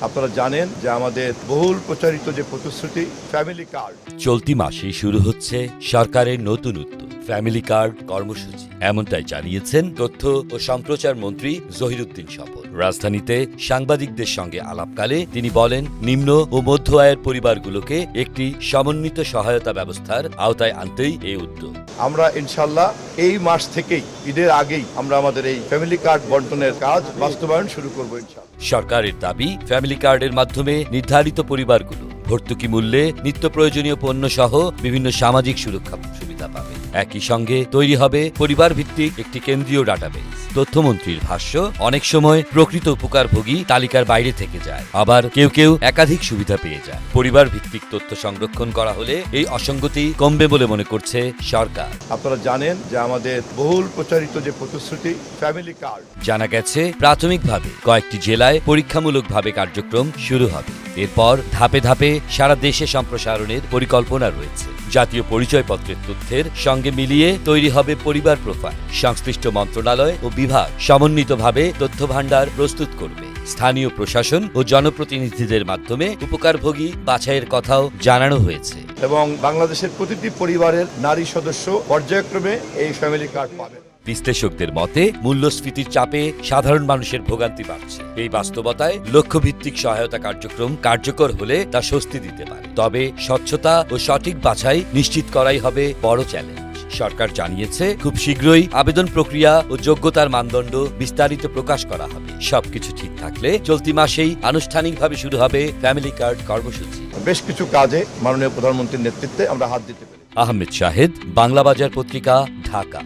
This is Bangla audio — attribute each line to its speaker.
Speaker 1: আপনারা জানেন যে আমাদের বহুল প্রচারিত যে প্রতিশ্রুতি ফ্যামিলি কার্ড,
Speaker 2: চলতি মাসে শুরু হচ্ছে সরকারের নতুন উদ্যোগ ফ্যামিলি কার্ড কর্মসূচি। এমনটাই জানিয়েছেন তথ্য ও সম্প্রচার মন্ত্রী জহিরুদ্দিন স্বপন। রাজধানীতে সাংবাদিকদের সঙ্গে আলাপকালে তিনি বলেন, নিম্ন ও মধ্য আয়ের পরিবারগুলোকে একটি সমন্বিত সহায়তা ব্যবস্থার আওতায় আনতেই এই উদ্যোগ।
Speaker 1: আমরা ইনশাল্লাহ এই মাস থেকেই ঈদের আগেই আমরা আমাদের এই ফ্যামিলি কার্ড বন্টনের কাজ বাস্তবায়ন শুরু করবো ইনশাল্লাহ।
Speaker 2: সরকারের দাবি, ফ্যামিলি কার্ডের মাধ্যমে নির্ধারিত পরিবারগুলো ভর্তুকি মূল্যে নিত্য প্রয়োজনীয় পণ্য সহ বিভিন্ন সামাজিক সুরক্ষা সুবিধা পাবে। একই সঙ্গে তৈরি হবে পরিবার ভিত্তিক একটি কেন্দ্রীয় ডাটাবেস। তথ্যমন্ত্রীর ভাষ্য, অনেক সময় প্রকৃত উপকারভোগী তালিকার বাইরে থেকে যায়, আবার কেউ কেউ একাধিক সুবিধা পেয়ে যায়। পরিবার ভিত্তিক তথ্য সংরক্ষণ করা হলে এই অসঙ্গতি কমবে বলে মনে করছে সরকার।
Speaker 1: আপনারা জানেন যে আমাদের বহুল প্রচারিত যে প্রতিশ্রুতি ফ্যামিলি কার্ড,
Speaker 2: জানা গেছে প্রাথমিকভাবে কয়েকটি জেলায় পরীক্ষামূলকভাবে কার্যক্রম শুরু হবে। এরপর ধাপে ধাপে সারা দেশে সম্প্রসারণের পরিকল্পনা রয়েছে। জাতীয় পরিচয়পত্রের তথ্যের সঙ্গে মিলিয়ে তৈরি হবে পরিবার প্রোফাইল। সংশ্লিষ্ট মন্ত্রণালয় ও বিভাগ সমন্বিতভাবে তথ্য ভাণ্ডার প্রস্তুত করবে। স্থানীয় প্রশাসন ও জনপ্রতিনিধিদের মাধ্যমে উপকারভোগী বাছাইয়ের কথাও জানানো হয়েছে।
Speaker 1: এবং বাংলাদেশের প্রতিটি পরিবারের নারী সদস্য পর্যায়ক্রমে এই ফ্যামিলি কার্ড পাবে।
Speaker 2: বিশ্লেষকদের মতে, মূল্যস্ফীতির চাপে সাধারণ মানুষের ভোগান্তি বাড়ছে। এই বাস্তবতায় লক্ষ্যভিত্তিক সহায়তা কার্যক্রম কার্যকর হলে তা স্বস্তি দিতে পারে। তবে স্বচ্ছতা ও সঠিক বাছাই নিশ্চিত করাই হবে বড় চ্যালেঞ্জ। সরকার জানিয়েছে, খুব শীঘ্রই আবেদন প্রক্রিয়া ও যোগ্যতার মানদণ্ড বিস্তারিত প্রকাশ করা হবে। সবকিছু ঠিক থাকলে চলতি মাসেই আনুষ্ঠানিকভাবে শুরু হবে ফ্যামিলি কার্ড কর্মসূচি।
Speaker 1: বেশ কিছু কাজে মাননীয় প্রধানমন্ত্রীর নেতৃত্বে আমরা হাত দিতে পারি।
Speaker 2: আহমেদ শাহেদ, বাংলা বাজার পত্রিকা, ঢাকা।